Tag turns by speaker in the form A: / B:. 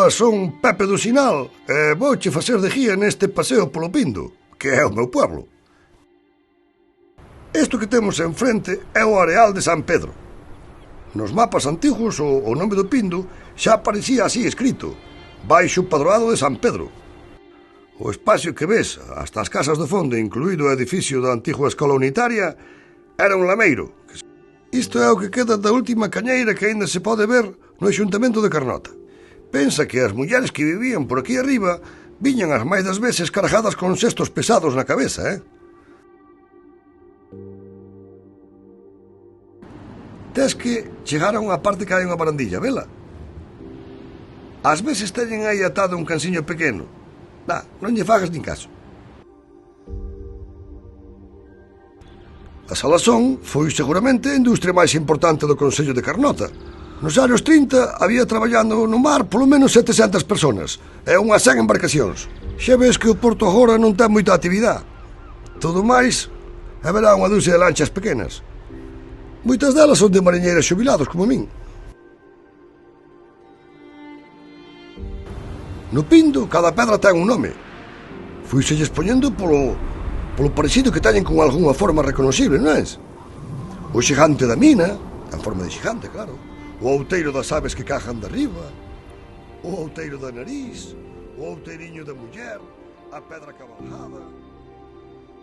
A: Ola, son Pepe do Sinal e vouche facer de guía neste paseo polo Pindo, que é o meu pueblo. Isto que temos enfrente é o areal de San Pedro. Nos mapas antigos o nome do Pindo xa aparecía así escrito, baixo o padroado de San Pedro. O espacio que ves, hasta as casas do fondo, incluído o edificio da antigua escola unitaria, era un lameiro. Isto é o que queda da última cañeira que aínda se pode ver no Axuntamento de Carnota. Pensa que as mulleres que vivían por aquí arriba viñan as máis das veces cargadas con cestos pesados na cabeza, Tes que chegar a unha parte que hai unha barandilla, vela? Ás veces teñen aí atado un cansiño pequeno. Non lle fagas nin caso. A Salazón foi seguramente a industria máis importante do Concello de Carnota. Nos anos 30 había traballando no mar polo menos 700 personas e unhas 100 embarcacións. Xa ves que o porto agora non ten moita actividade. Todo máis, haberá unha dúcia de lanchas pequenas. Moitas delas son de mariñeiros xubilados como min. No Pindo, cada pedra ten un nome. Fuiselles poñendo polo parecido que teñen con algunha forma reconocible, non é? O xigante da mina, en forma de xigante, claro. O outeiro das aves que cajan de arriba, o outeiro da nariz, o outeiriño da muller, a pedra cabalgada.